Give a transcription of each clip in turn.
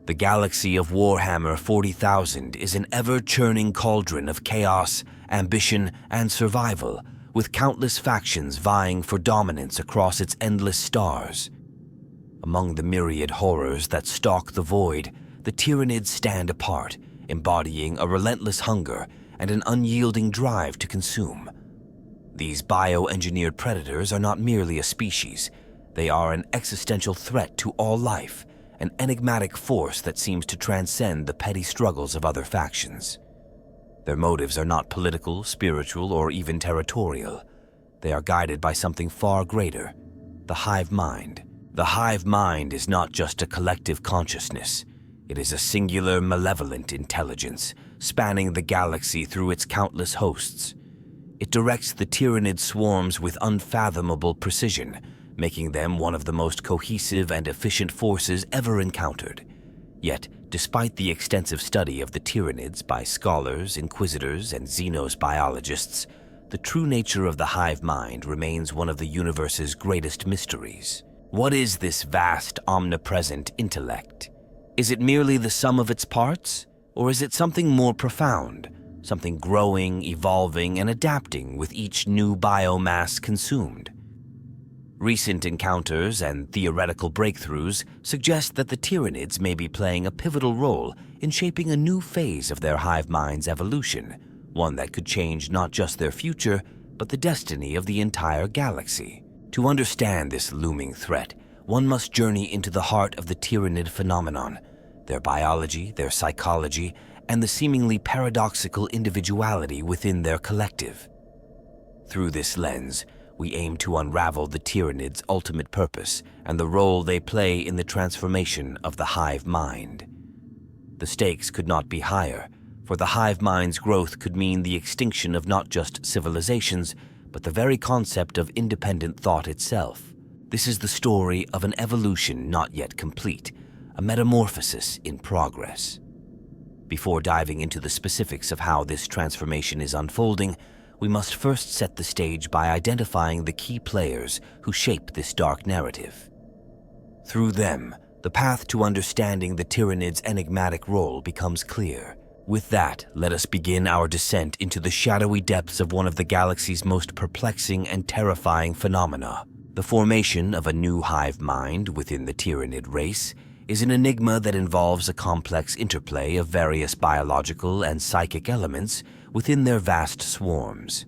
The galaxy of Warhammer 40,000 is an ever-churning cauldron of chaos, ambition, and survival, with countless factions vying for dominance across its endless stars. Among the myriad horrors that stalk the void, the Tyranids stand apart, embodying a relentless hunger and an unyielding drive to consume. These bioengineered predators are not merely a species. They are an existential threat to all life, an enigmatic force that seems to transcend the petty struggles of other factions. Their motives are not political, spiritual, or even territorial. They are guided by something far greater: the Hive Mind. The Hive Mind is not just a collective consciousness. It is a singular, malevolent intelligence, spanning the galaxy through its countless hosts. It directs the Tyranid swarms with unfathomable precision, making them one of the most cohesive and efficient forces ever encountered. Yet, despite the extensive study of the Tyranids by scholars, inquisitors, and xenobiologists, the true nature of the Hive Mind remains one of the universe's greatest mysteries. What is this vast, omnipresent intellect? Is it merely the sum of its parts? Or is it something more profound, something growing, evolving, and adapting with each new biomass consumed? Recent encounters and theoretical breakthroughs suggest that the Tyranids may be playing a pivotal role in shaping a new phase of their Hive Mind's evolution, one that could change not just their future, but the destiny of the entire galaxy. To understand this looming threat, one must journey into the heart of the Tyranid phenomenon, their biology, their psychology, and the seemingly paradoxical individuality within their collective. Through this lens, we aim to unravel the Tyranids' ultimate purpose and the role they play in the transformation of the Hive Mind. The stakes could not be higher, for the Hive Mind's growth could mean the extinction of not just civilizations, but the very concept of independent thought itself. This is the story of an evolution not yet complete, a metamorphosis in progress. Before diving into the specifics of how this transformation is unfolding, we must first set the stage by identifying the key players who shape this dark narrative. Through them, the path to understanding the Tyranids' enigmatic role becomes clear. With that, let us begin our descent into the shadowy depths of one of the galaxy's most perplexing and terrifying phenomena. The formation of a new Hive Mind within the Tyranid race is an enigma that involves a complex interplay of various biological and psychic elements within their vast swarms.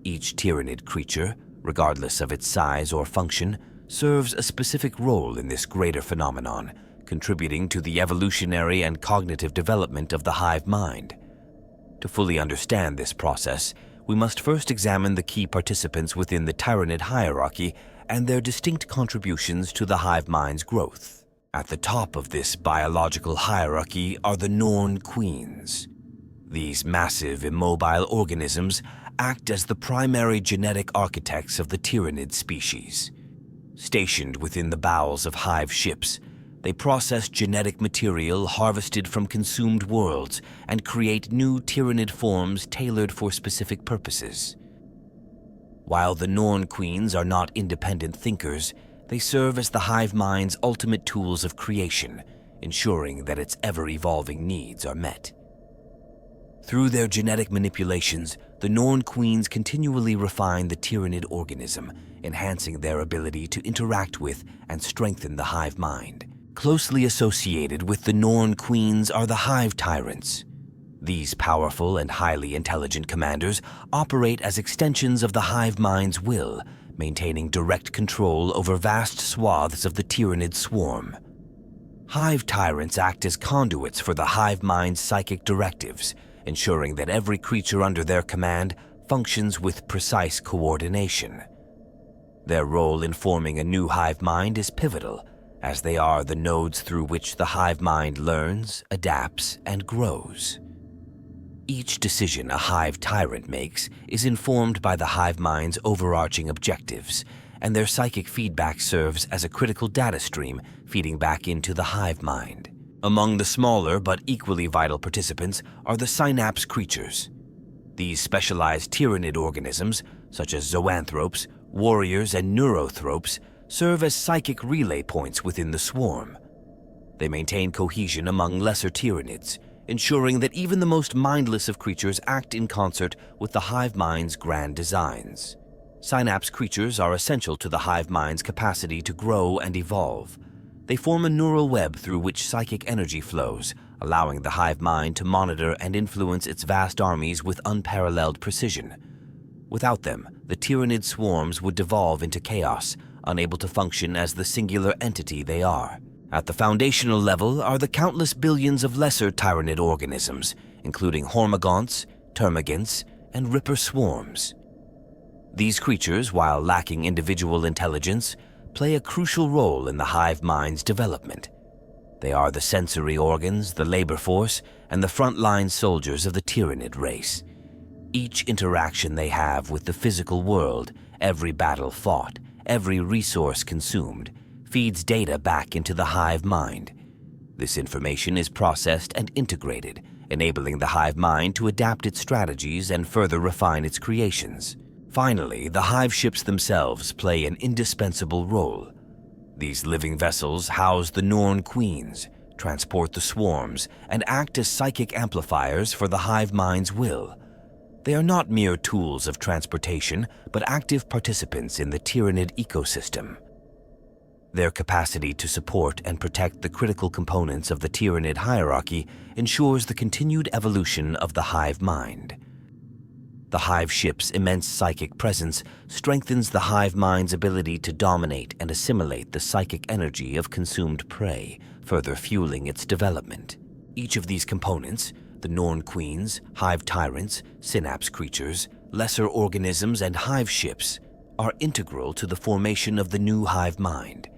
Each Tyranid creature, regardless of its size or function, serves a specific role in this greater phenomenon, contributing to the evolutionary and cognitive development of the Hive Mind. To fully understand this process, we must first examine the key participants within the Tyranid hierarchy and their distinct contributions to the Hive Mind's growth. At the top of this biological hierarchy are the Norn Queens. These massive, immobile organisms act as the primary genetic architects of the Tyranid species. Stationed within the bowels of hive ships, they process genetic material harvested from consumed worlds and create new Tyranid forms tailored for specific purposes. While the Norn Queens are not independent thinkers, they serve as the Hive Mind's ultimate tools of creation, ensuring that its ever-evolving needs are met. Through their genetic manipulations, the Norn Queens continually refine the Tyranid organism, enhancing their ability to interact with and strengthen the Hive Mind. Closely associated with the Norn Queens are the Hive Tyrants. These powerful and highly intelligent commanders operate as extensions of the Hive Mind's will, maintaining direct control over vast swaths of the Tyranid swarm. Hive Tyrants act as conduits for the Hive Mind's psychic directives, ensuring that every creature under their command functions with precise coordination. Their role in forming a new Hive Mind is pivotal, as they are the nodes through which the Hive Mind learns, adapts, and grows. Each decision a Hive Tyrant makes is informed by the Hive Mind's overarching objectives, and their psychic feedback serves as a critical data stream feeding back into the Hive Mind. Among the smaller but equally vital participants are the synapse creatures. These specialized Tyranid organisms, such as zoanthropes, warriors, and neurothropes, serve as psychic relay points within the swarm. They maintain cohesion among lesser Tyranids, ensuring that even the most mindless of creatures act in concert with the Hive Mind's grand designs. Synapse creatures are essential to the Hive Mind's capacity to grow and evolve. They form a neural web through which psychic energy flows, allowing the Hive Mind to monitor and influence its vast armies with unparalleled precision. Without them, the Tyranid swarms would devolve into chaos, unable to function as the singular entity they are. At the foundational level are the countless billions of lesser Tyranid organisms, including Hormagaunts, Termagants, and Ripper swarms. These creatures, while lacking individual intelligence, play a crucial role in the Hive Mind's development. They are the sensory organs, the labor force, and the frontline soldiers of the Tyranid race. Each interaction they have with the physical world, every battle fought, every resource consumed, feeds data back into the Hive Mind. This information is processed and integrated, enabling the Hive Mind to adapt its strategies and further refine its creations. Finally, the Hive ships themselves play an indispensable role. These living vessels house the Norn Queens, transport the swarms, and act as psychic amplifiers for the Hive Mind's will. They are not mere tools of transportation, but active participants in the Tyranid ecosystem. Their capacity to support and protect the critical components of the Tyranid hierarchy ensures the continued evolution of the Hive Mind. The Hive ship's immense psychic presence strengthens the Hive Mind's ability to dominate and assimilate the psychic energy of consumed prey, further fueling its development. Each of these components, the Norn Queens, Hive Tyrants, Synapse creatures, lesser organisms, and Hive ships, are integral to the formation of the new Hive Mind.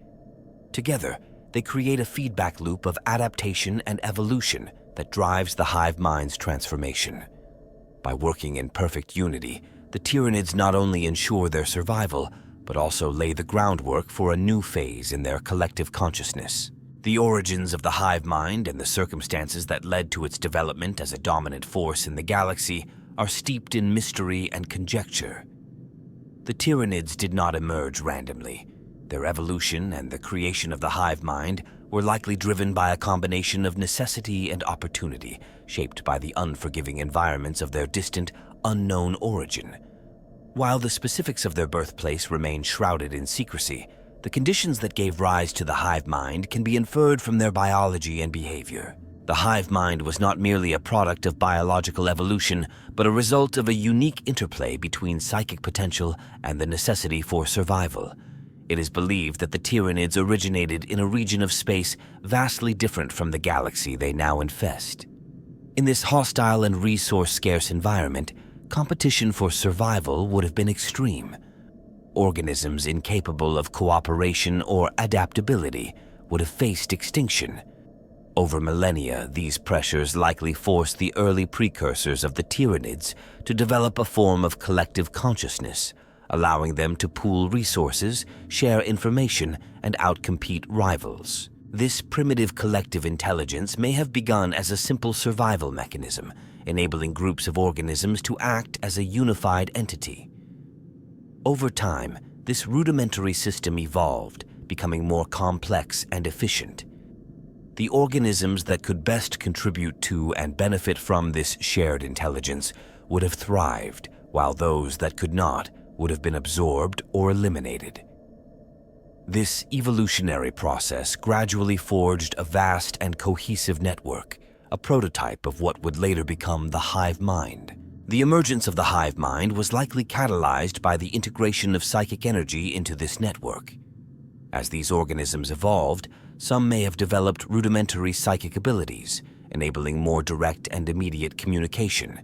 Together, they create a feedback loop of adaptation and evolution that drives the Hive Mind's transformation. By working in perfect unity, the Tyranids not only ensure their survival, but also lay the groundwork for a new phase in their collective consciousness. The origins of the Hive Mind and the circumstances that led to its development as a dominant force in the galaxy are steeped in mystery and conjecture. The Tyranids did not emerge randomly. Their evolution and the creation of the Hive Mind were likely driven by a combination of necessity and opportunity, shaped by the unforgiving environments of their distant, unknown origin. While the specifics of their birthplace remain shrouded in secrecy, the conditions that gave rise to the Hive Mind can be inferred from their biology and behavior. The Hive Mind was not merely a product of biological evolution, but a result of a unique interplay between psychic potential and the necessity for survival. It is believed that the Tyranids originated in a region of space vastly different from the galaxy they now infest. In this hostile and resource-scarce environment, competition for survival would have been extreme. Organisms incapable of cooperation or adaptability would have faced extinction. Over millennia, these pressures likely forced the early precursors of the Tyranids to develop a form of collective consciousness, allowing them to pool resources, share information, and outcompete rivals. This primitive collective intelligence may have begun as a simple survival mechanism, enabling groups of organisms to act as a unified entity. Over time, this rudimentary system evolved, becoming more complex and efficient. The organisms that could best contribute to and benefit from this shared intelligence would have thrived, while those that could not would have been absorbed or eliminated. This evolutionary process gradually forged a vast and cohesive network, a prototype of what would later become the Hive Mind. The emergence of the Hive Mind was likely catalyzed by the integration of psychic energy into this network. As these organisms evolved, some may have developed rudimentary psychic abilities, enabling more direct and immediate communication.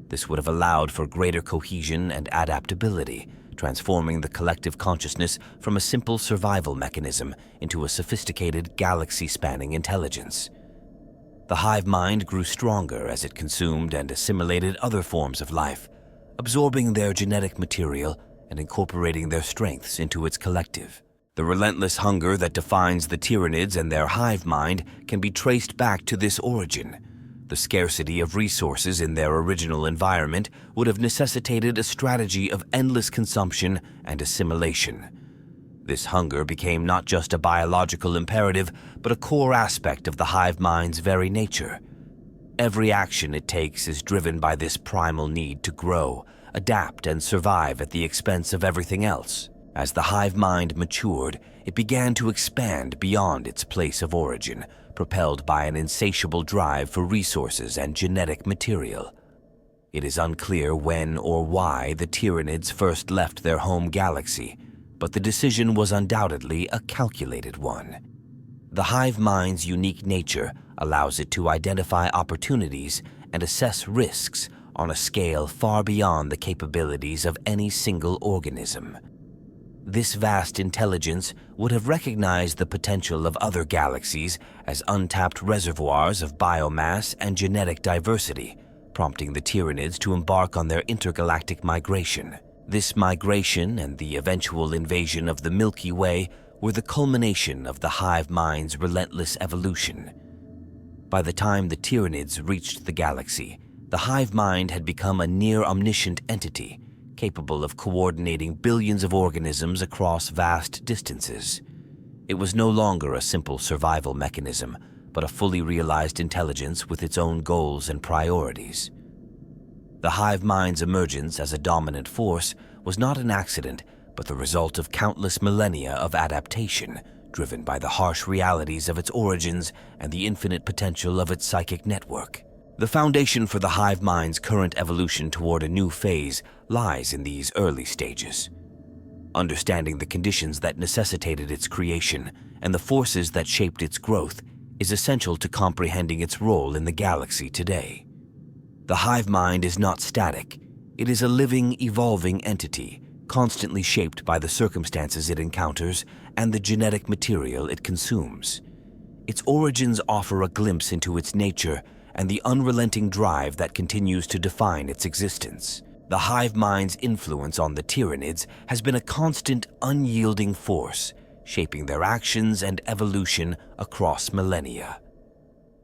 This would have allowed for greater cohesion and adaptability, transforming the collective consciousness from a simple survival mechanism into a sophisticated galaxy-spanning intelligence. The Hive Mind grew stronger as it consumed and assimilated other forms of life, absorbing their genetic material and incorporating their strengths into its collective. The relentless hunger that defines the Tyranids and their Hive Mind can be traced back to this origin. The scarcity of resources in their original environment would have necessitated a strategy of endless consumption and assimilation. This hunger became not just a biological imperative, but a core aspect of the hive mind's very nature. Every action it takes is driven by this primal need to grow, adapt, and survive at the expense of everything else. As the hive mind matured, it began to expand beyond its place of origin, propelled by an insatiable drive for resources and genetic material. It is unclear when or why the Tyranids first left their home galaxy, but the decision was undoubtedly a calculated one. The hive mind's unique nature allows it to identify opportunities and assess risks on a scale far beyond the capabilities of any single organism. This vast intelligence would have recognized the potential of other galaxies as untapped reservoirs of biomass and genetic diversity, prompting the Tyranids to embark on their intergalactic migration. This migration and the eventual invasion of the Milky Way were the culmination of the hive mind's relentless evolution. By the time the Tyranids reached the galaxy, the hive mind had become a near-omniscient entity, capable of coordinating billions of organisms across vast distances. It was no longer a simple survival mechanism, but a fully realized intelligence with its own goals and priorities. The hive mind's emergence as a dominant force was not an accident, but the result of countless millennia of adaptation, driven by the harsh realities of its origins and the infinite potential of its psychic network. The foundation for the hive mind's current evolution toward a new phase lies in these early stages. Understanding the conditions that necessitated its creation and the forces that shaped its growth is essential to comprehending its role in the galaxy today. The hive mind is not static. It is a living, evolving entity, constantly shaped by the circumstances it encounters and the genetic material it consumes. Its origins offer a glimpse into its nature and the unrelenting drive that continues to define its existence. The hive mind's influence on the Tyranids has been a constant, unyielding force, shaping their actions and evolution across millennia.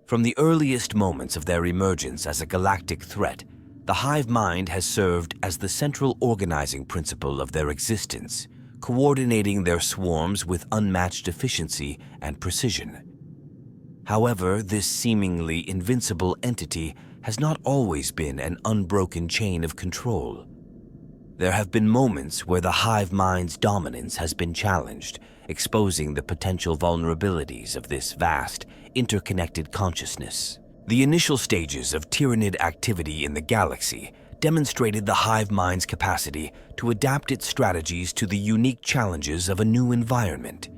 From the earliest moments of their emergence as a galactic threat, the hive mind has served as the central organizing principle of their existence, coordinating their swarms with unmatched efficiency and precision. However, this seemingly invincible entity has not always been an unbroken chain of control. There have been moments where the hive mind's dominance has been challenged, exposing the potential vulnerabilities of this vast, interconnected consciousness. The initial stages of Tyranid activity in the galaxy demonstrated the hive mind's capacity to adapt its strategies to the unique challenges of a new environment.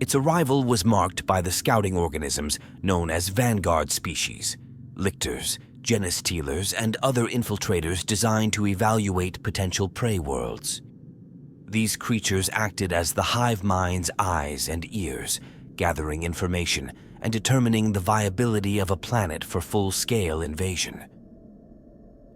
Its arrival was marked by the scouting organisms known as vanguard species, lictors, genestealers, and other infiltrators designed to evaluate potential prey worlds. These creatures acted as the hive mind's eyes and ears, gathering information and determining the viability of a planet for full-scale invasion.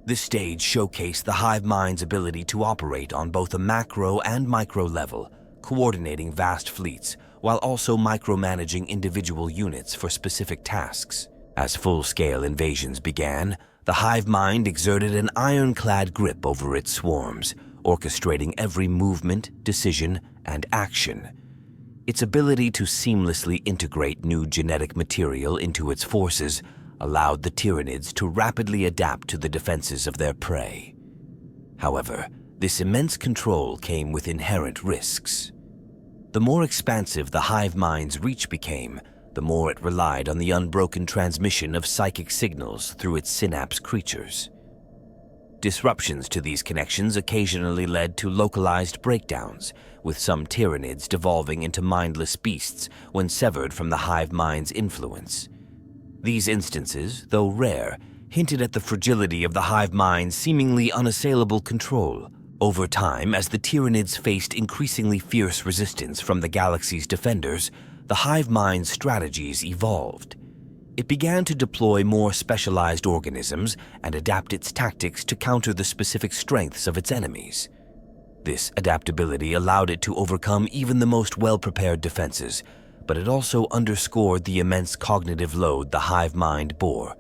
This stage showcased the hive mind's ability to operate on both a macro and micro level, coordinating vast fleets while also micromanaging individual units for specific tasks. As full-scale invasions began, the hive mind exerted an ironclad grip over its swarms, orchestrating every movement, decision, and action. Its ability to seamlessly integrate new genetic material into its forces allowed the Tyranids to rapidly adapt to the defenses of their prey. However, this immense control came with inherent risks. The more expansive the hive mind's reach became, the more it relied on the unbroken transmission of psychic signals through its synapse creatures. Disruptions to these connections occasionally led to localized breakdowns, with some Tyranids devolving into mindless beasts when severed from the hive mind's influence. These instances, though rare, hinted at the fragility of the hive mind's seemingly unassailable control. Over time, as the Tyranids faced increasingly fierce resistance from the galaxy's defenders, the hive mind's strategies evolved. It began to deploy more specialized organisms and adapt its tactics to counter the specific strengths of its enemies. This adaptability allowed it to overcome even the most well-prepared defenses, but it also underscored the immense cognitive load the hive mind bore.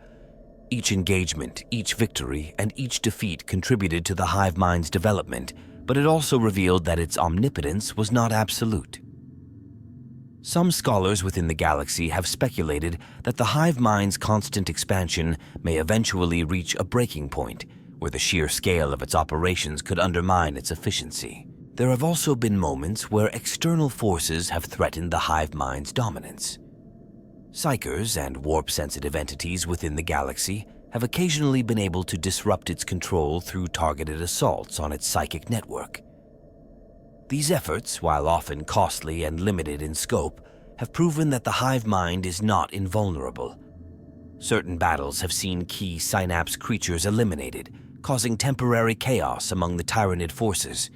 Each engagement, each victory, and each defeat contributed to the hive mind's development, but it also revealed that its omnipotence was not absolute. Some scholars within the galaxy have speculated that the Hive Mind's constant expansion may eventually reach a breaking point where the sheer scale of its operations could undermine its efficiency. There have also been moments where external forces have threatened the Hive Mind's dominance. Psychers and warp-sensitive entities within the galaxy have occasionally been able to disrupt its control through targeted assaults on its psychic network. These efforts, while often costly and limited in scope, have proven that the Hive Mind is not invulnerable. Certain battles have seen key synapse creatures eliminated, causing temporary chaos among the Tyranid forces.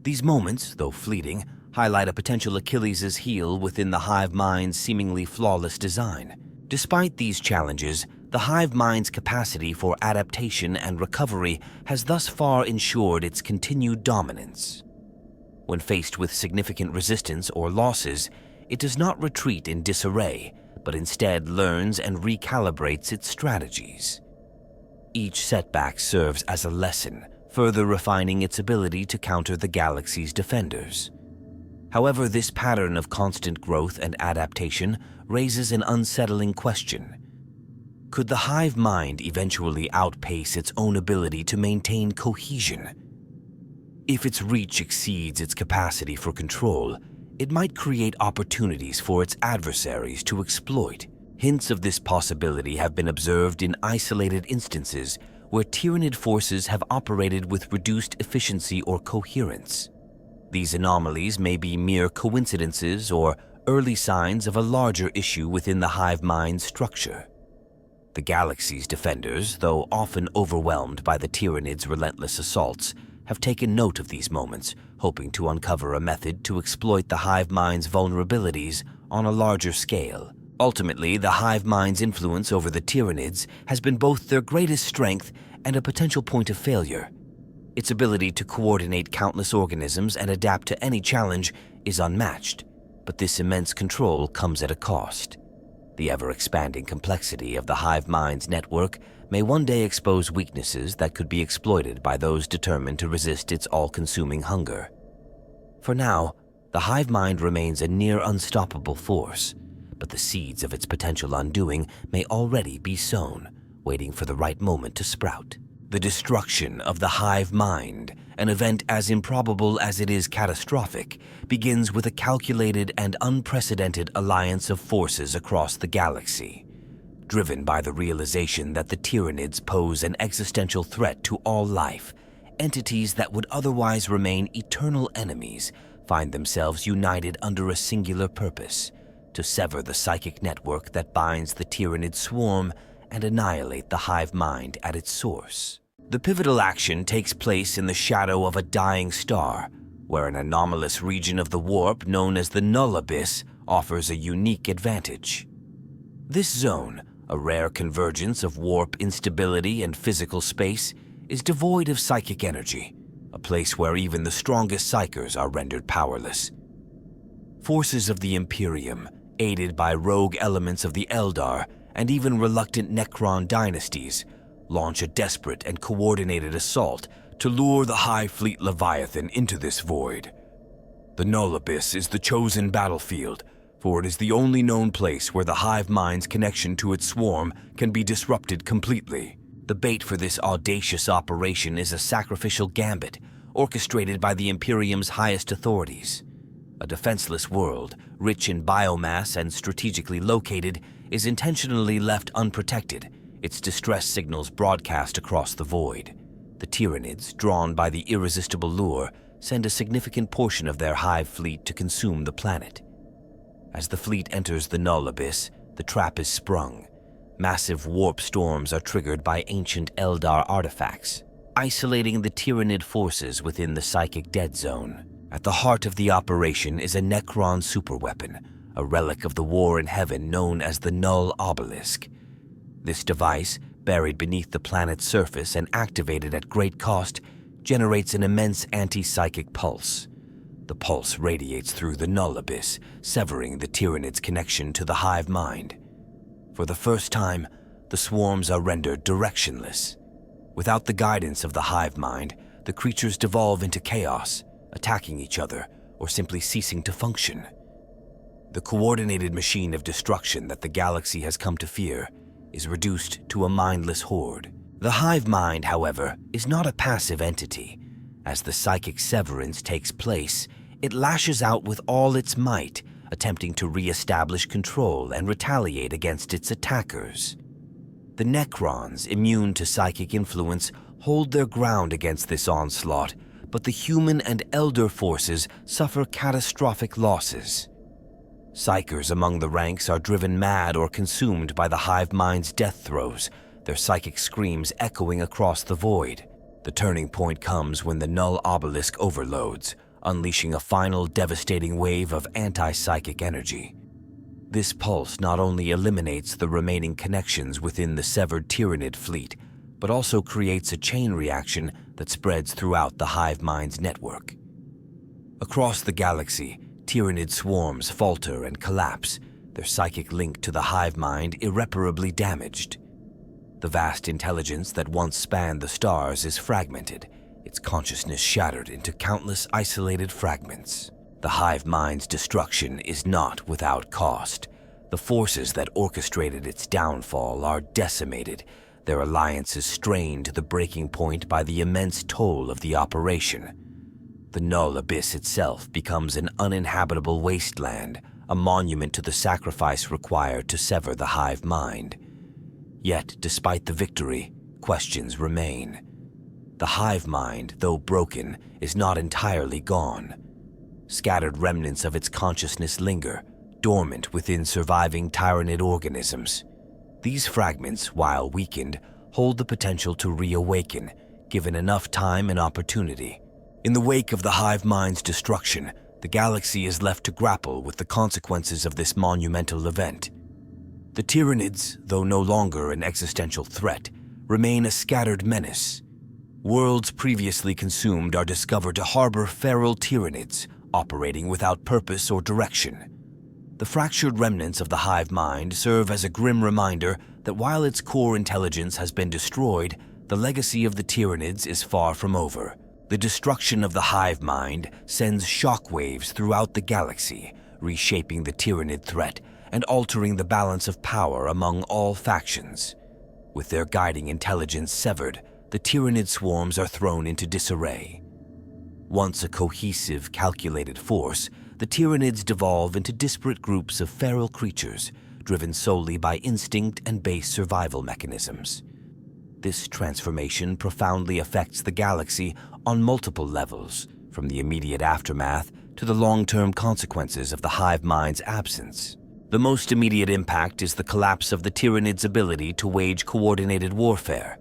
These moments, though fleeting, highlight a potential Achilles' heel within the Hive Mind's seemingly flawless design. Despite these challenges, the Hive Mind's capacity for adaptation and recovery has thus far ensured its continued dominance. When faced with significant resistance or losses, it does not retreat in disarray, but instead learns and recalibrates its strategies. Each setback serves as a lesson, further refining its ability to counter the galaxy's defenders. However, this pattern of constant growth and adaptation raises an unsettling question. Could the Hive Mind eventually outpace its own ability to maintain cohesion? If its reach exceeds its capacity for control, it might create opportunities for its adversaries to exploit. Hints of this possibility have been observed in isolated instances where Tyranid forces have operated with reduced efficiency or coherence. These anomalies may be mere coincidences or early signs of a larger issue within the Hive Mind's structure. The galaxy's defenders, though often overwhelmed by the Tyranids' relentless assaults, have taken note of these moments, hoping to uncover a method to exploit the Hive Mind's vulnerabilities on a larger scale. Ultimately, the Hive Mind's influence over the Tyranids has been both their greatest strength and a potential point of failure. Its ability to coordinate countless organisms and adapt to any challenge is unmatched, but this immense control comes at a cost. The ever-expanding complexity of the Hive Mind's network may one day expose weaknesses that could be exploited by those determined to resist its all-consuming hunger. For now, the Hive Mind remains a near unstoppable force, but the seeds of its potential undoing may already be sown, waiting for the right moment to sprout. The destruction of the Hive Mind, an event as improbable as it is catastrophic, begins with a calculated and unprecedented alliance of forces across the galaxy. Driven by the realization that the Tyranids pose an existential threat to all life, entities that would otherwise remain eternal enemies find themselves united under a singular purpose: to sever the psychic network that binds the Tyranid swarm and annihilate the Hive Mind at its source. The pivotal action takes place in the shadow of a dying star, where an anomalous region of the warp known as the Null Abyss offers a unique advantage. This zone, a rare convergence of warp instability and physical space, is devoid of psychic energy, a place where even the strongest psychers are rendered powerless. Forces of the Imperium, aided by rogue elements of the Eldar and even reluctant Necron dynasties, launch a desperate and coordinated assault to lure the High Fleet Leviathan into this void. The Null Abyss is the chosen battlefield, for it is the only known place where the Hive Mind's connection to its swarm can be disrupted completely. The bait for this audacious operation is a sacrificial gambit orchestrated by the Imperium's highest authorities. A defenseless world, rich in biomass and strategically located, is intentionally left unprotected, its distress signals broadcast across the void. The Tyranids, drawn by the irresistible lure, send a significant portion of their hive fleet to consume the planet. As the fleet enters the Null Abyss, the trap is sprung. Massive warp storms are triggered by ancient Eldar artifacts, isolating the Tyranid forces within the psychic dead zone. At the heart of the operation is a Necron superweapon, a relic of the war in heaven known as the Null Obelisk. This device, buried beneath the planet's surface and activated at great cost, generates an immense anti-psychic pulse. The pulse radiates through the Null Abyss, severing the Tyranid's connection to the Hive Mind. For the first time, the swarms are rendered directionless. Without the guidance of the Hive Mind, the creatures devolve into chaos, attacking each other or simply ceasing to function. The coordinated machine of destruction that the galaxy has come to fear is reduced to a mindless horde. The Hive Mind, however, is not a passive entity. As the psychic severance takes place, it lashes out with all its might, attempting to re-establish control and retaliate against its attackers. The Necrons, immune to psychic influence, hold their ground against this onslaught, but the human and elder forces suffer catastrophic losses. Psychers among the ranks are driven mad or consumed by the Hive Mind's death throes, their psychic screams echoing across the void. The turning point comes when the Null Obelisk overloads, unleashing a final devastating wave of anti-psychic energy. This pulse not only eliminates the remaining connections within the severed Tyranid fleet, but also creates a chain reaction that spreads throughout the Hive Mind's network. Across the galaxy, Tyranid swarms falter and collapse, their psychic link to the Hive Mind irreparably damaged. The vast intelligence that once spanned the stars is fragmented, its consciousness shattered into countless isolated fragments. The Hive Mind's destruction is not without cost. The forces that orchestrated its downfall are decimated, their alliances strained to the breaking point by the immense toll of the operation. The Null Abyss itself becomes an uninhabitable wasteland, a monument to the sacrifice required to sever the Hive Mind. Yet, despite the victory, questions remain. The Hive Mind, though broken, is not entirely gone. Scattered remnants of its consciousness linger, dormant within surviving Tyranid organisms. These fragments, while weakened, hold the potential to reawaken, given enough time and opportunity. In the wake of the Hive Mind's destruction, the galaxy is left to grapple with the consequences of this monumental event. The Tyranids, though no longer an existential threat, remain a scattered menace. Worlds previously consumed are discovered to harbor feral Tyranids, operating without purpose or direction. The fractured remnants of the Hive Mind serve as a grim reminder that while its core intelligence has been destroyed, the legacy of the Tyranids is far from over. The destruction of the Hive Mind sends shockwaves throughout the galaxy, reshaping the Tyranid threat and altering the balance of power among all factions. With their guiding intelligence severed, the Tyranid swarms are thrown into disarray. Once a cohesive, calculated force, the Tyranids devolve into disparate groups of feral creatures, driven solely by instinct and base survival mechanisms. This transformation profoundly affects the galaxy on multiple levels, from the immediate aftermath to the long-term consequences of the Hive Mind's absence. The most immediate impact is the collapse of the Tyranids' ability to wage coordinated warfare.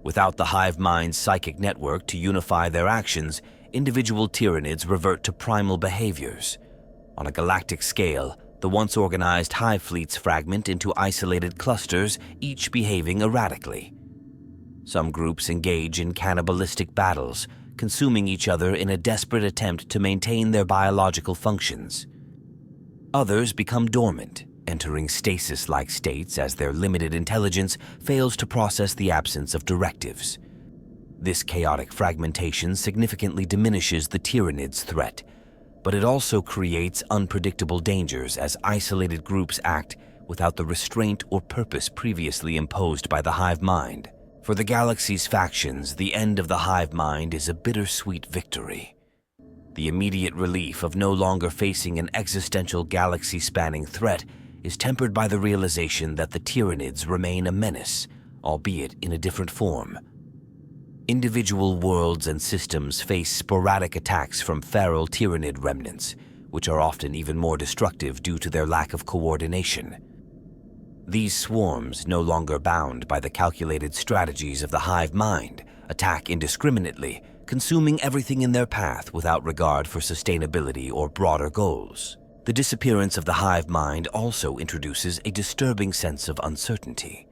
Without the Hive Mind's psychic network to unify their actions, individual Tyranids revert to primal behaviors. On a galactic scale, the once organized hive fleets fragment into isolated clusters, each behaving erratically. Some groups engage in cannibalistic battles, consuming each other in a desperate attempt to maintain their biological functions. Others become dormant, entering stasis-like states as their limited intelligence fails to process the absence of directives. This chaotic fragmentation significantly diminishes the Tyranids' threat, but it also creates unpredictable dangers as isolated groups act without the restraint or purpose previously imposed by the Hive Mind. For the galaxy's factions, the end of the Hive Mind is a bittersweet victory. The immediate relief of no longer facing an existential galaxy-spanning threat is tempered by the realization that the Tyranids remain a menace, albeit in a different form. Individual worlds and systems face sporadic attacks from feral Tyranid remnants, which are often even more destructive due to their lack of coordination. These swarms, no longer bound by the calculated strategies of the Hive Mind, attack indiscriminately, consuming everything in their path without regard for sustainability or broader goals. The disappearance of the Hive Mind also introduces a disturbing sense of uncertainty.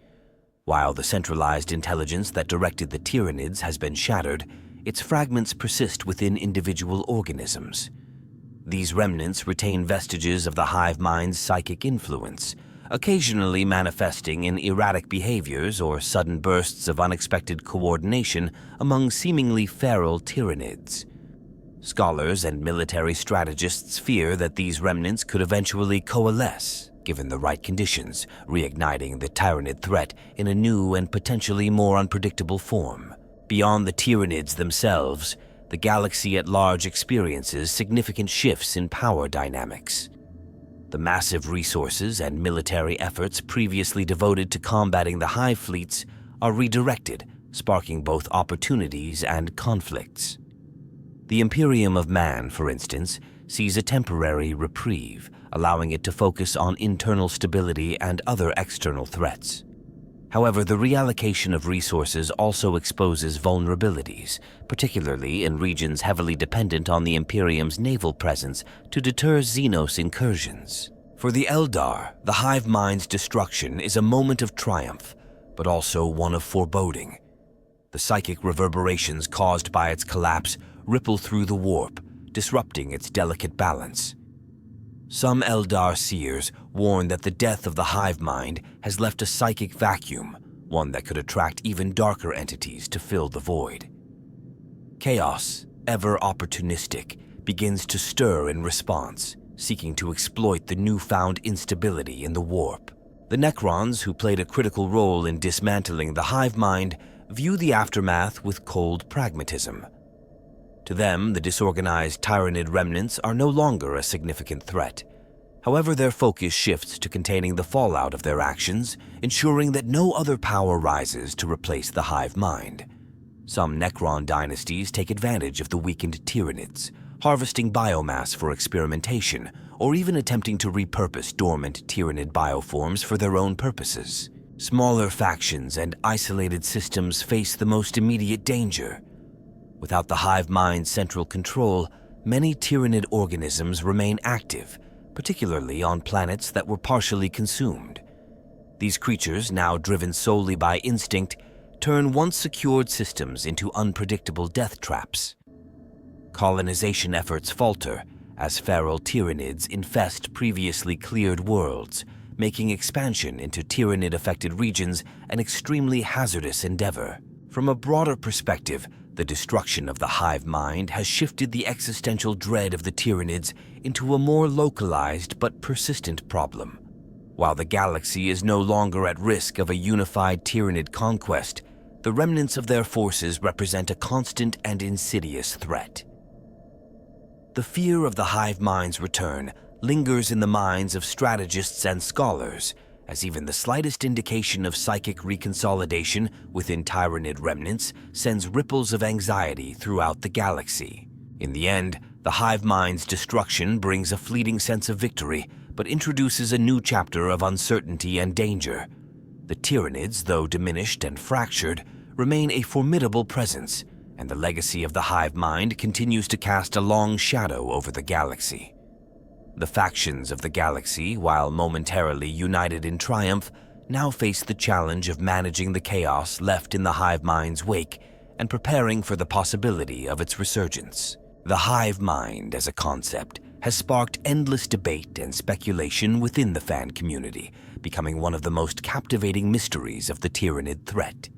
While the centralized intelligence that directed the Tyranids has been shattered, its fragments persist within individual organisms. These remnants retain vestiges of the Hive Mind's psychic influence, occasionally manifesting in erratic behaviors or sudden bursts of unexpected coordination among seemingly feral Tyranids. Scholars and military strategists fear that these remnants could eventually coalesce, given the right conditions, reigniting the Tyranid threat in a new and potentially more unpredictable form. Beyond the Tyranids themselves, the galaxy at large experiences significant shifts in power dynamics. The massive resources and military efforts previously devoted to combating the Hive fleets are redirected, sparking both opportunities and conflicts. The Imperium of Man, for instance, sees a temporary reprieve, allowing it to focus on internal stability and other external threats. However, the reallocation of resources also exposes vulnerabilities, particularly in regions heavily dependent on the Imperium's naval presence to deter Xenos incursions. For the Eldar, the Hive Mind's destruction is a moment of triumph, but also one of foreboding. The psychic reverberations caused by its collapse ripple through the warp, disrupting its delicate balance. Some Eldar seers warn that the death of the Hive Mind has left a psychic vacuum, one that could attract even darker entities to fill the void. Chaos, ever opportunistic, begins to stir in response, seeking to exploit the newfound instability in the warp. The Necrons, who played a critical role in dismantling the Hive Mind, view the aftermath with cold pragmatism. To them, the disorganized Tyranid remnants are no longer a significant threat. However, their focus shifts to containing the fallout of their actions, ensuring that no other power rises to replace the Hive Mind. Some Necron dynasties take advantage of the weakened Tyranids, harvesting biomass for experimentation, or even attempting to repurpose dormant Tyranid bioforms for their own purposes. Smaller factions and isolated systems face the most immediate danger. Without the Hive Mind's central control, many Tyranid organisms remain active, particularly on planets that were partially consumed. These creatures, now driven solely by instinct, turn once secured systems into unpredictable death traps. Colonization efforts falter as feral Tyranids infest previously cleared worlds, making expansion into Tyranid-affected regions an extremely hazardous endeavor. From a broader perspective, the destruction of the Hive Mind has shifted the existential dread of the Tyranids into a more localized but persistent problem. While the galaxy is no longer at risk of a unified Tyranid conquest, the remnants of their forces represent a constant and insidious threat. The fear of the Hive Mind's return lingers in the minds of strategists and scholars, as even the slightest indication of psychic reconsolidation within Tyranid remnants sends ripples of anxiety throughout the galaxy. In the end, the Hive Mind's destruction brings a fleeting sense of victory, but introduces a new chapter of uncertainty and danger. The Tyranids, though diminished and fractured, remain a formidable presence, and the legacy of the Hive Mind continues to cast a long shadow over the galaxy. The factions of the galaxy, while momentarily united in triumph, now face the challenge of managing the chaos left in the Hive Mind's wake and preparing for the possibility of its resurgence. The Hive Mind, as a concept, has sparked endless debate and speculation within the fan community, becoming one of the most captivating mysteries of the Tyranid threat.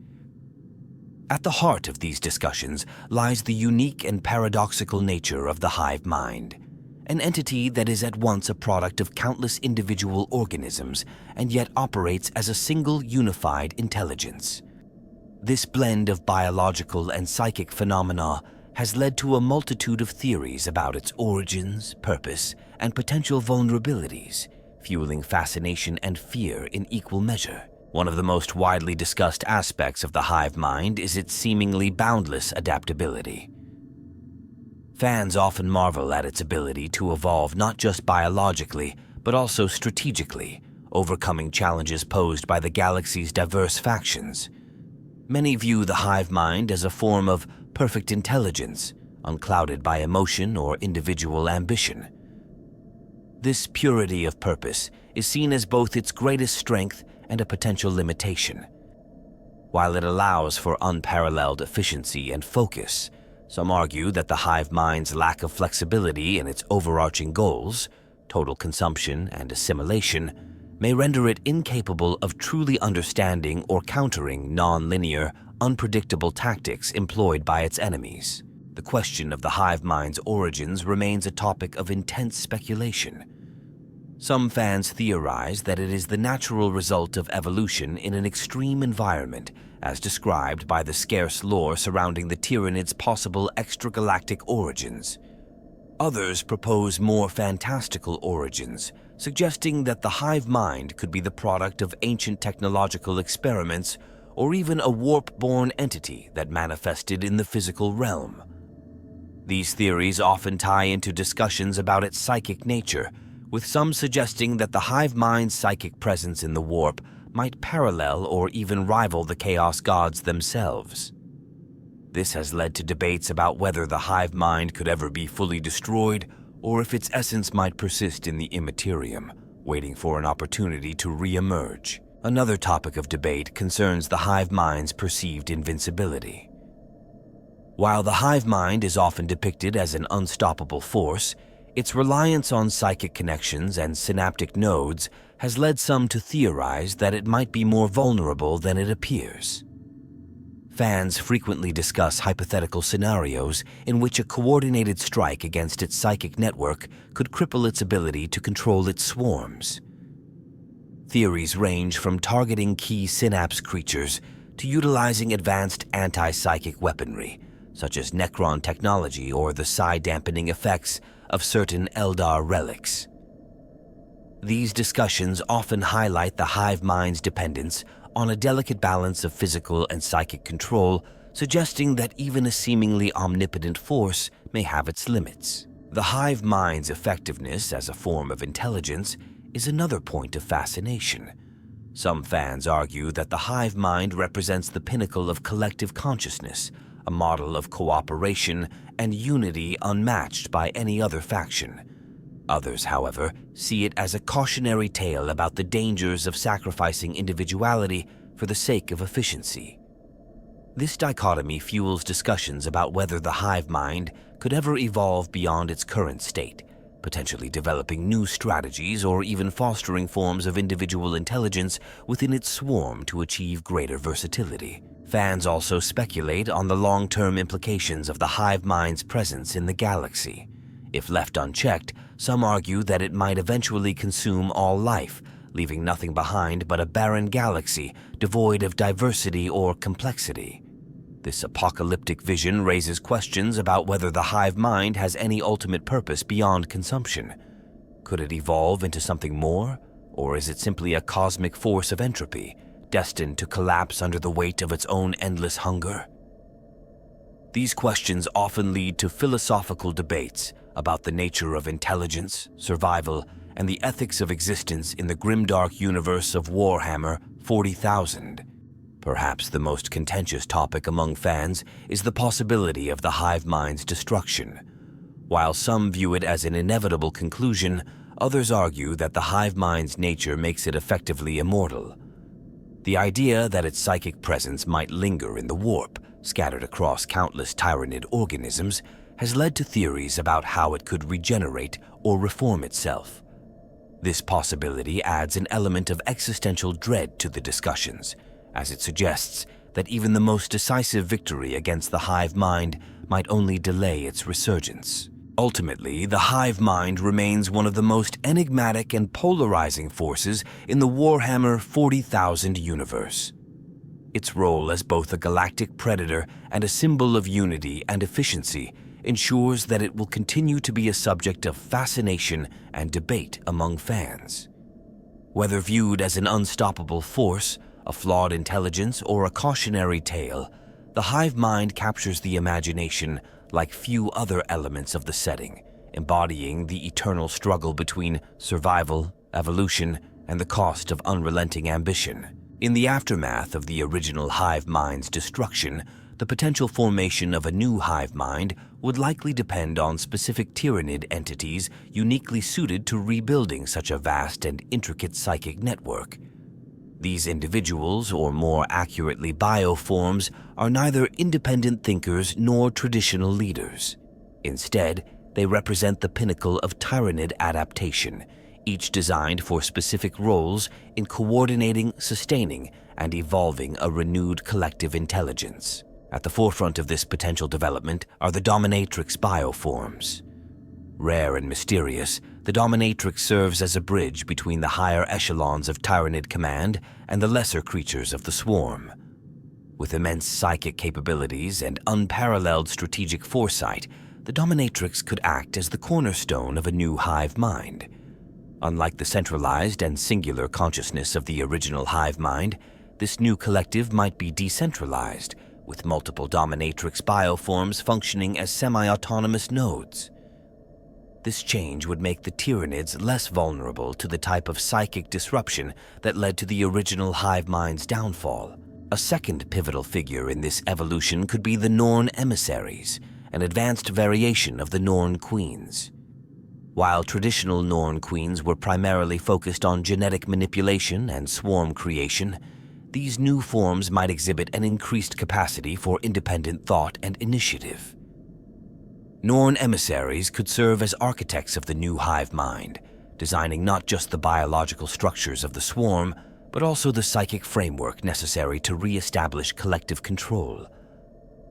At the heart of these discussions lies the unique and paradoxical nature of the Hive Mind, an entity that is at once a product of countless individual organisms and yet operates as a single unified intelligence. This blend of biological and psychic phenomena has led to a multitude of theories about its origins, purpose, and potential vulnerabilities, fueling fascination and fear in equal measure. One of the most widely discussed aspects of the Hive Mind is its seemingly boundless adaptability. Fans often marvel at its ability to evolve not just biologically, but also strategically, overcoming challenges posed by the galaxy's diverse factions. Many view the Hive Mind as a form of perfect intelligence, unclouded by emotion or individual ambition. This purity of purpose is seen as both its greatest strength and a potential limitation. While it allows for unparalleled efficiency and focus, some argue that the Hive Mind's lack of flexibility in its overarching goals, total consumption and assimilation, may render it incapable of truly understanding or countering non-linear, unpredictable tactics employed by its enemies. The question of the hive mind's origins remains a topic of intense speculation. Some fans theorize that it is the natural result of evolution in an extreme environment, as described by the scarce lore surrounding the Tyranids' possible extragalactic origins. Others propose more fantastical origins, suggesting that the hive mind could be the product of ancient technological experiments or even a warp-born entity that manifested in the physical realm. These theories often tie into discussions about its psychic nature, with some suggesting that the hive mind's psychic presence in the warp might parallel or even rival the Chaos Gods themselves. This has led to debates about whether the hive mind could ever be fully destroyed or if its essence might persist in the immaterium, waiting for an opportunity to re-emerge. Another topic of debate concerns the hive mind's perceived invincibility. While the hive mind is often depicted as an unstoppable force, its reliance on psychic connections and synaptic nodes has led some to theorize that it might be more vulnerable than it appears. Fans frequently discuss hypothetical scenarios in which a coordinated strike against its psychic network could cripple its ability to control its swarms. Theories range from targeting key synapse creatures to utilizing advanced anti-psychic weaponry, such as Necron technology or the psi-dampening effects of certain Eldar relics. These discussions often highlight the hive mind's dependence on a delicate balance of physical and psychic control, suggesting that even a seemingly omnipotent force may have its limits. The hive mind's effectiveness as a form of intelligence is another point of fascination. Some fans argue that the hive mind represents the pinnacle of collective consciousness, a model of cooperation and unity unmatched by any other faction. Others, however, see it as a cautionary tale about the dangers of sacrificing individuality for the sake of efficiency. This dichotomy fuels discussions about whether the hive mind could ever evolve beyond its current state, potentially developing new strategies or even fostering forms of individual intelligence within its swarm to achieve greater versatility. Fans also speculate on the long-term implications of the hive mind's presence in the galaxy. If left unchecked, some argue that it might eventually consume all life, leaving nothing behind but a barren galaxy devoid of diversity or complexity. This apocalyptic vision raises questions about whether the hive mind has any ultimate purpose beyond consumption. Could it evolve into something more, or is it simply a cosmic force of entropy, destined to collapse under the weight of its own endless hunger? These questions often lead to philosophical debates about the nature of intelligence, survival, and the ethics of existence in the grimdark universe of Warhammer 40,000. Perhaps the most contentious topic among fans is the possibility of the hive mind's destruction. While some view it as an inevitable conclusion, others argue that the hive mind's nature makes it effectively immortal. The idea that its psychic presence might linger in the warp, scattered across countless Tyranid organisms, has led to theories about how it could regenerate or reform itself. This possibility adds an element of existential dread to the discussions, as it suggests that even the most decisive victory against the hive mind might only delay its resurgence. Ultimately, the hive mind remains one of the most enigmatic and polarizing forces in the Warhammer 40,000 universe. Its role as both a galactic predator and a symbol of unity and efficiency ensures that it will continue to be a subject of fascination and debate among fans. Whether viewed as an unstoppable force, a flawed intelligence, or a cautionary tale, the hive mind captures the imagination like few other elements of the setting, embodying the eternal struggle between survival, evolution, and the cost of unrelenting ambition. In the aftermath of the original hive mind's destruction, the potential formation of a new hive mind would likely depend on specific Tyranid entities uniquely suited to rebuilding such a vast and intricate psychic network. These individuals, or more accurately bioforms, are neither independent thinkers nor traditional leaders. Instead, they represent the pinnacle of Tyranid adaptation, each designed for specific roles in coordinating, sustaining, and evolving a renewed collective intelligence. At the forefront of this potential development are the dominatrix bioforms. Rare and mysterious, the dominatrix serves as a bridge between the higher echelons of Tyranid command and the lesser creatures of the swarm. With immense psychic capabilities and unparalleled strategic foresight, the dominatrix could act as the cornerstone of a new hive mind. Unlike the centralized and singular consciousness of the original hive mind, this new collective might be decentralized, with multiple dominatrix bioforms functioning as semi-autonomous nodes. This change would make the Tyranids less vulnerable to the type of psychic disruption that led to the original hive mind's downfall. A second pivotal figure in this evolution could be the Norn emissaries, an advanced variation of the Norn queens. While traditional Norn queens were primarily focused on genetic manipulation and swarm creation, these new forms might exhibit an increased capacity for independent thought and initiative. Norn emissaries could serve as architects of the new hive mind, designing not just the biological structures of the swarm, but also the psychic framework necessary to re-establish collective control.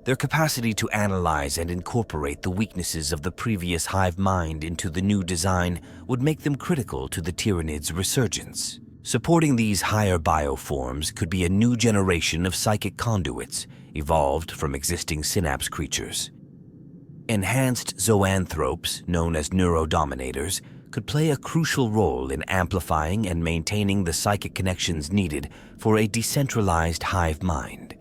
Their capacity to analyze and incorporate the weaknesses of the previous hive mind into the new design would make them critical to the Tyranids' resurgence. Supporting these higher bioforms could be a new generation of psychic conduits, evolved from existing synapse creatures. Enhanced zoanthropes, known as neurodominators, could play a crucial role in amplifying and maintaining the psychic connections needed for a decentralized hive mind.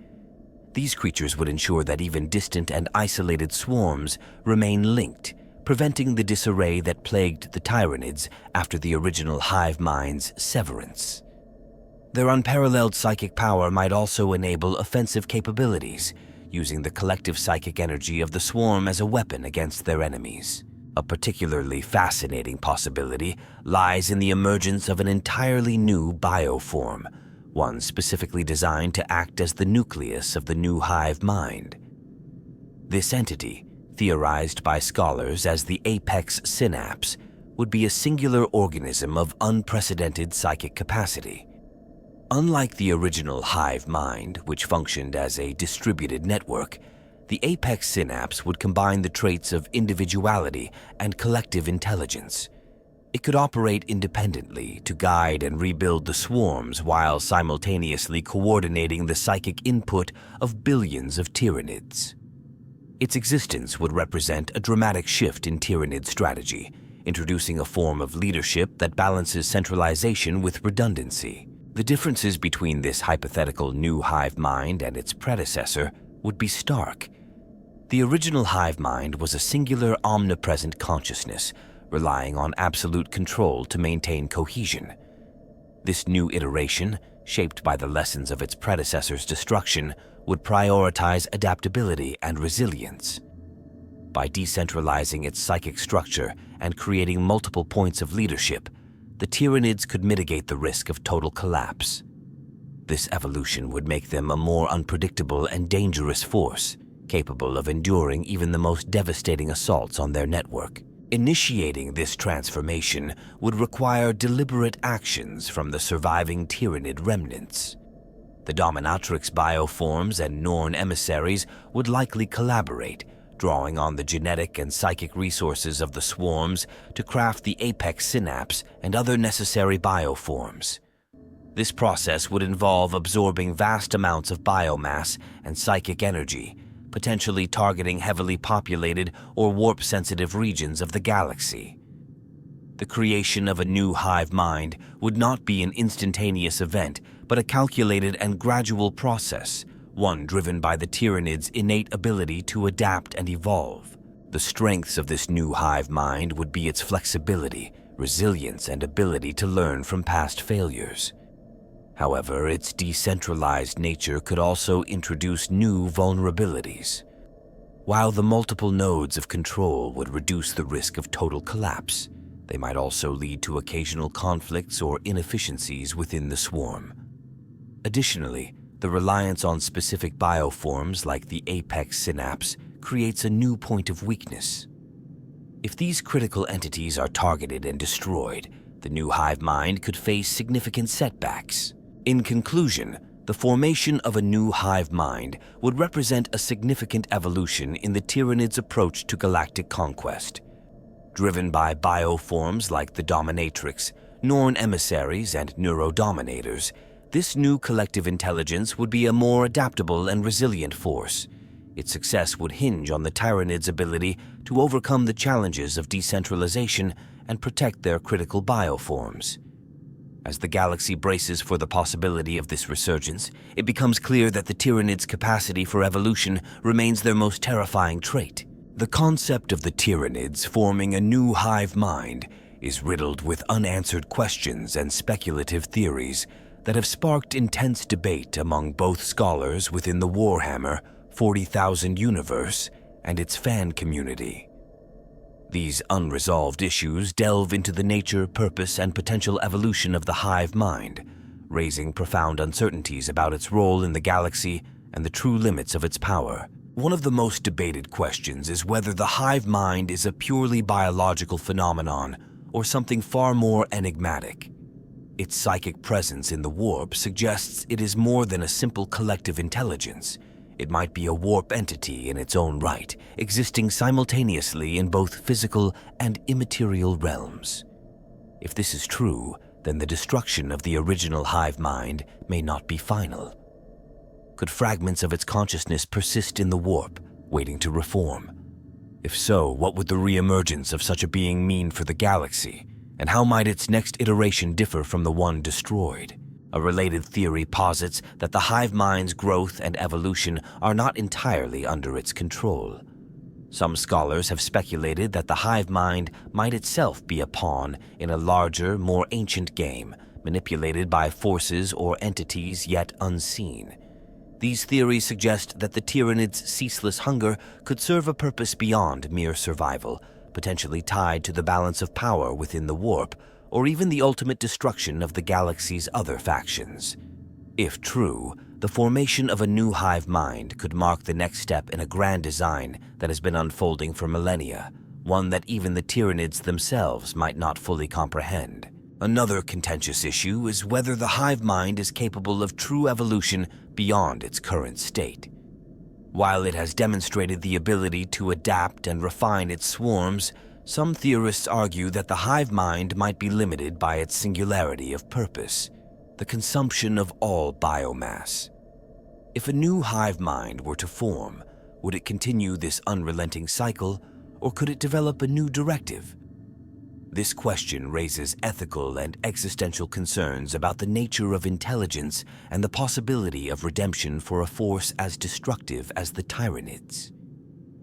These creatures would ensure that even distant and isolated swarms remain linked, preventing the disarray that plagued the Tyranids after the original hive mind's severance. Their unparalleled psychic power might also enable offensive capabilities, using the collective psychic energy of the swarm as a weapon against their enemies. A particularly fascinating possibility lies in the emergence of an entirely new bioform, one specifically designed to act as the nucleus of the new hive mind. This entity, theorized by scholars as the apex synapse, would be a singular organism of unprecedented psychic capacity. Unlike the original hive mind, which functioned as a distributed network, the apex synapse would combine the traits of individuality and collective intelligence. It could operate independently to guide and rebuild the swarms while simultaneously coordinating the psychic input of billions of Tyranids. Its existence would represent a dramatic shift in Tyranid strategy, introducing a form of leadership that balances centralization with redundancy. The differences between this hypothetical new hive mind and its predecessor would be stark. The original hive mind was a singular omnipresent consciousness, relying on absolute control to maintain cohesion. This new iteration, shaped by the lessons of its predecessor's destruction, would prioritize adaptability and resilience. By decentralizing its psychic structure and creating multiple points of leadership, the Tyranids could mitigate the risk of total collapse. This evolution would make them a more unpredictable and dangerous force, capable of enduring even the most devastating assaults on their network. Initiating this transformation would require deliberate actions from the surviving Tyranid remnants. The dominatrix bioforms and Norn emissaries would likely collaborate, drawing on the genetic and psychic resources of the swarms to craft the apex synapse and other necessary bioforms. This process would involve absorbing vast amounts of biomass and psychic energy, potentially targeting heavily populated or warp-sensitive regions of the galaxy. The creation of a new hive mind would not be an instantaneous event, but a calculated and gradual process, one driven by the Tyranids' innate ability to adapt and evolve. The strengths of this new hive mind would be its flexibility, resilience, and ability to learn from past failures. However, its decentralized nature could also introduce new vulnerabilities. While the multiple nodes of control would reduce the risk of total collapse, they might also lead to occasional conflicts or inefficiencies within the swarm. Additionally, the reliance on specific bioforms like the apex synapse creates a new point of weakness. If these critical entities are targeted and destroyed, the the new hive mind could face significant setbacks. In conclusion, the formation of a new hive mind would represent a significant evolution in the Tyranids' approach to galactic conquest. Driven by bioforms like the Dominatrix, Norn emissaries, and Neurodominators, this new collective intelligence would be a more adaptable and resilient force. Its success would hinge on the Tyranids' ability to overcome the challenges of decentralization and protect their critical bioforms. As the galaxy braces for the possibility of this resurgence, it becomes clear that the Tyranids' capacity for evolution remains their most terrifying trait. The concept of the Tyranids forming a new hive mind is riddled with unanswered questions and speculative theories that have sparked intense debate among both scholars within the Warhammer 40,000 universe and its fan community. These unresolved issues delve into the nature, purpose, and potential evolution of the hive mind, raising profound uncertainties about its role in the galaxy and the true limits of its power. One of the most debated questions is whether the hive mind is a purely biological phenomenon or something far more enigmatic. Its psychic presence in the warp suggests it is more than a simple collective intelligence. It might be a warp entity in its own right, existing simultaneously in both physical and immaterial realms. If this is true, then the destruction of the original hive mind may not be final. Could fragments of its consciousness persist in the warp, waiting to reform? If so, what would the reemergence of such a being mean for the galaxy, and how might its next iteration differ from the one destroyed? A related theory posits that the hive mind's growth and evolution are not entirely under its control. Some scholars have speculated that the hive mind might itself be a pawn in a larger, more ancient game, manipulated by forces or entities yet unseen. These theories suggest that the Tyranids' ceaseless hunger could serve a purpose beyond mere survival, potentially tied to the balance of power within the warp, or even the ultimate destruction of the galaxy's other factions. If true, the formation of a new hive mind could mark the next step in a grand design that has been unfolding for millennia, one that even the Tyranids themselves might not fully comprehend. Another contentious issue is whether the hive mind is capable of true evolution beyond its current state. While it has demonstrated the ability to adapt and refine its swarms, some theorists argue that the hive mind might be limited by its singularity of purpose, the consumption of all biomass. If a new hive mind were to form, would it continue this unrelenting cycle, or could it develop a new directive? This question raises ethical and existential concerns about the nature of intelligence and the possibility of redemption for a force as destructive as the Tyranids.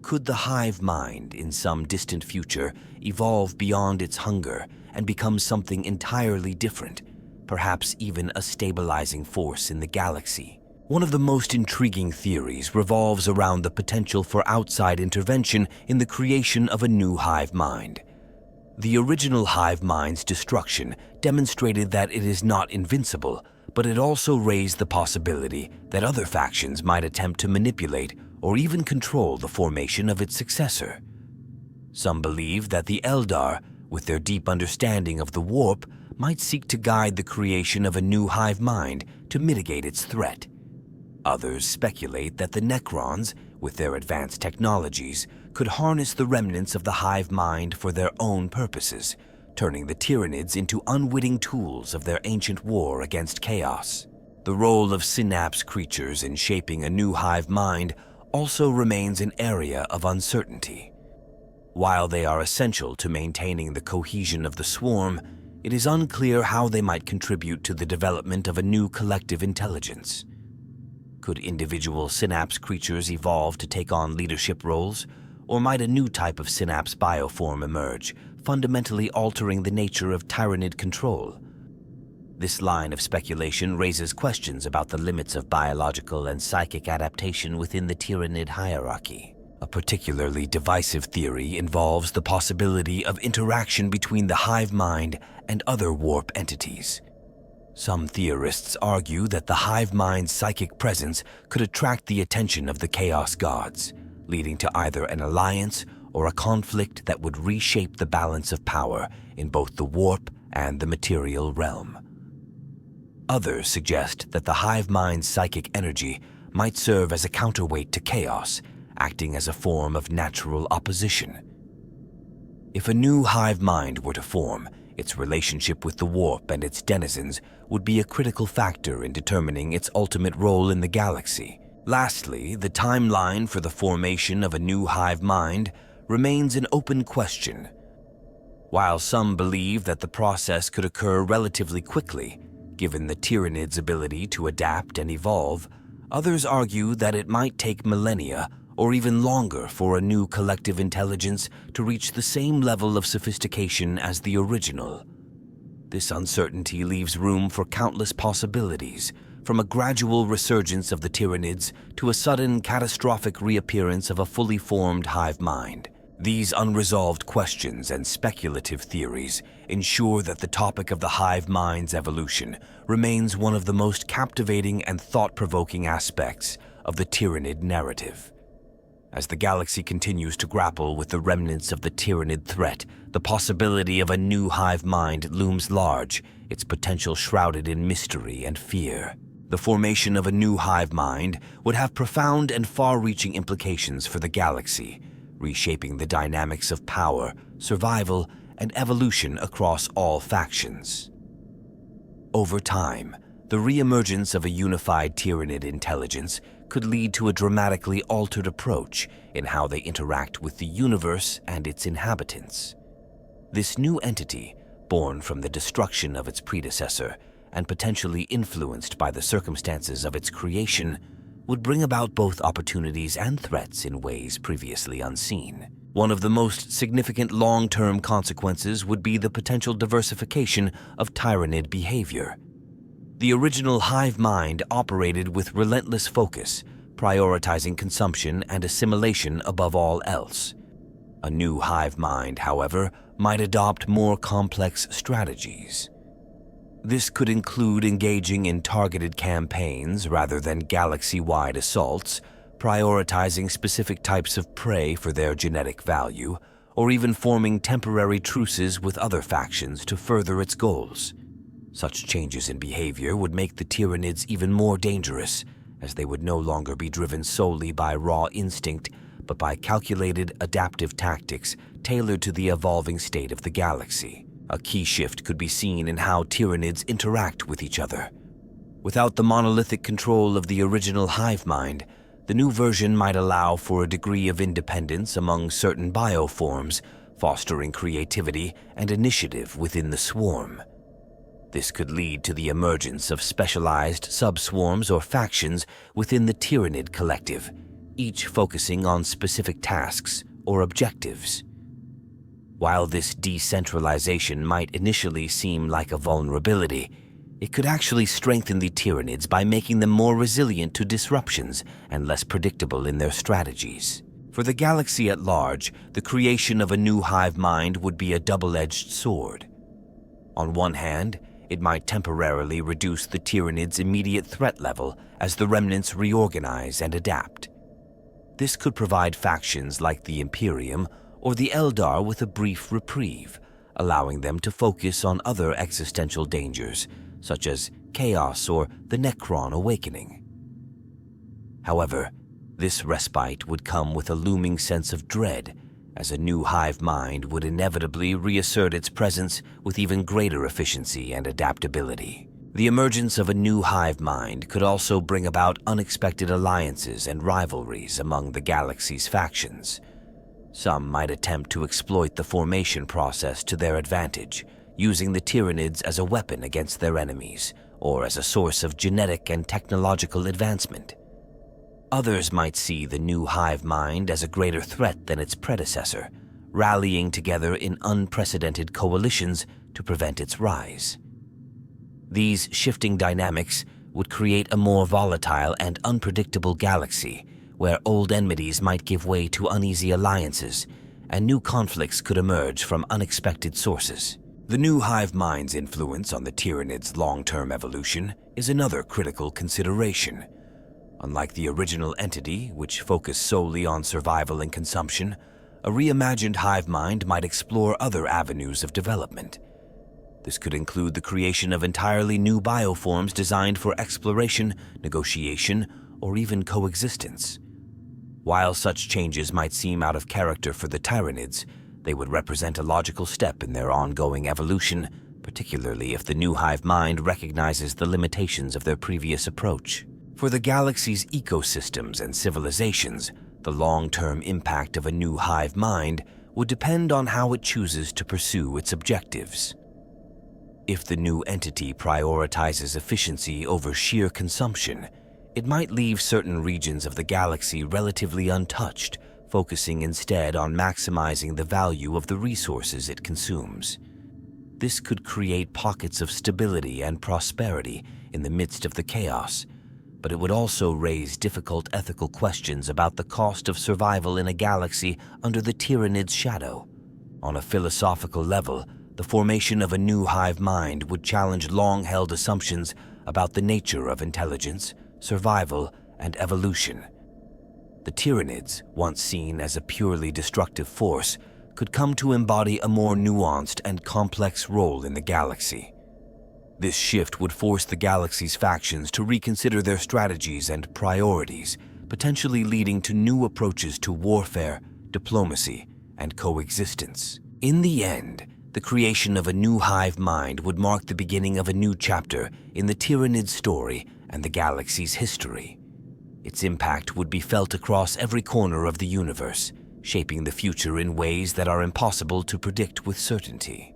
Could the hive mind, in some distant future, evolve beyond its hunger and become something entirely different, perhaps even a stabilizing force in the galaxy? One of the most intriguing theories revolves around the potential for outside intervention in the creation of a new hive mind. The original hive mind's destruction demonstrated that it is not invincible, but it also raised the possibility that other factions might attempt to manipulate or even control the formation of its successor. Some believe that the Eldar, with their deep understanding of the warp, might seek to guide the creation of a new hive mind to mitigate its threat. Others speculate that the Necrons, with their advanced technologies, could harness the remnants of the hive mind for their own purposes, turning the Tyranids into unwitting tools of their ancient war against chaos. The role of synapse creatures in shaping a new hive mind also remains an area of uncertainty. While they are essential to maintaining the cohesion of the swarm, it is unclear how they might contribute to the development of a new collective intelligence. Could individual synapse creatures evolve to take on leadership roles, or might a new type of synapse bioform emerge, fundamentally altering the nature of Tyranid control? This line of speculation raises questions about the limits of biological and psychic adaptation within the Tyranid hierarchy. A particularly divisive theory involves the possibility of interaction between the hive mind and other warp entities. Some theorists argue that the hive mind's psychic presence could attract the attention of the Chaos Gods, leading to either an alliance or a conflict that would reshape the balance of power in both the warp and the material realm. Others suggest that the hive mind's psychic energy might serve as a counterweight to chaos, acting as a form of natural opposition. If a new hive mind were to form, its relationship with the warp and its denizens would be a critical factor in determining its ultimate role in the galaxy. Lastly, the timeline for the formation of a new hive mind remains an open question. While some believe that the process could occur relatively quickly, given the Tyranids' ability to adapt and evolve, others argue that it might take millennia or even longer for a new collective intelligence to reach the same level of sophistication as the original. This uncertainty leaves room for countless possibilities, from a gradual resurgence of the Tyranids to a sudden catastrophic reappearance of a fully formed hive mind. These unresolved questions and speculative theories ensure that the topic of the hive mind's evolution remains one of the most captivating and thought-provoking aspects of the Tyranid narrative. As the galaxy continues to grapple with the remnants of the Tyranid threat, the possibility of a new hive mind looms large, its potential shrouded in mystery and fear. The formation of a new hive mind would have profound and far-reaching implications for the galaxy, reshaping the dynamics of power, survival, and evolution across all factions. Over time, the reemergence of a unified Tyranid intelligence could lead to a dramatically altered approach in how they interact with the universe and its inhabitants. This new entity, born from the destruction of its predecessor and potentially influenced by the circumstances of its creation, would bring about both opportunities and threats in ways previously unseen. One of the most significant long-term consequences would be the potential diversification of Tyranid behavior. The original hive mind operated with relentless focus, prioritizing consumption and assimilation above all else. A new hive mind, however, might adopt more complex strategies. This could include engaging in targeted campaigns rather than galaxy-wide assaults, prioritizing specific types of prey for their genetic value, or even forming temporary truces with other factions to further its goals. Such changes in behavior would make the Tyranids even more dangerous, as they would no longer be driven solely by raw instinct, but by calculated adaptive tactics tailored to the evolving state of the galaxy. A key shift could be seen in how Tyranids interact with each other. Without the monolithic control of the original hive mind, the new version might allow for a degree of independence among certain bioforms, fostering creativity and initiative within the swarm. This could lead to the emergence of specialized subswarms or factions within the Tyranid collective, each focusing on specific tasks or objectives. While this decentralization might initially seem like a vulnerability, it could actually strengthen the Tyranids by making them more resilient to disruptions and less predictable in their strategies. For the galaxy at large, the creation of a new hive mind would be a double-edged sword. On one hand, it might temporarily reduce the Tyranids' immediate threat level as the remnants reorganize and adapt. This could provide factions like the Imperium or the Eldar with a brief reprieve, allowing them to focus on other existential dangers, such as chaos or the Necron awakening. However, this respite would come with a looming sense of dread, as a new hive mind would inevitably reassert its presence with even greater efficiency and adaptability. The emergence of a new hive mind could also bring about unexpected alliances and rivalries among the galaxy's factions. Some might attempt to exploit the formation process to their advantage, using the Tyranids as a weapon against their enemies, or as a source of genetic and technological advancement. Others might see the new hive mind as a greater threat than its predecessor, rallying together in unprecedented coalitions to prevent its rise. These shifting dynamics would create a more volatile and unpredictable galaxy, where old enmities might give way to uneasy alliances, and new conflicts could emerge from unexpected sources. The new hive mind's influence on the Tyranids' long-term evolution is another critical consideration. Unlike the original entity, which focused solely on survival and consumption, a reimagined hive mind might explore other avenues of development. This could include the creation of entirely new bioforms designed for exploration, negotiation, or even coexistence. While such changes might seem out of character for the Tyranids, they would represent a logical step in their ongoing evolution, particularly if the new Hive Mind recognizes the limitations of their previous approach. For the galaxy's ecosystems and civilizations, the long-term impact of a new Hive Mind would depend on how it chooses to pursue its objectives. If the new entity prioritizes efficiency over sheer consumption, it might leave certain regions of the galaxy relatively untouched, focusing instead on maximizing the value of the resources it consumes. This could create pockets of stability and prosperity in the midst of the chaos, but it would also raise difficult ethical questions about the cost of survival in a galaxy under the Tyranid's shadow. On a philosophical level, the formation of a new Hive Mind would challenge long-held assumptions about the nature of intelligence, survival, and evolution. The Tyranids, once seen as a purely destructive force, could come to embody a more nuanced and complex role in the galaxy. This shift would force the galaxy's factions to reconsider their strategies and priorities, potentially leading to new approaches to warfare, diplomacy, and coexistence. In the end, the creation of a new Hive Mind would mark the beginning of a new chapter in the Tyranid story and the galaxy's history. Its impact would be felt across every corner of the universe, shaping the future in ways that are impossible to predict with certainty.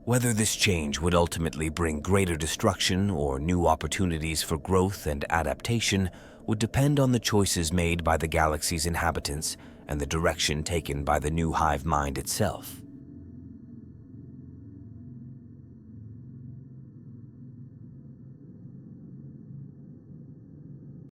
Whether this change would ultimately bring greater destruction or new opportunities for growth and adaptation would depend on the choices made by the galaxy's inhabitants and the direction taken by the new Hive Mind itself.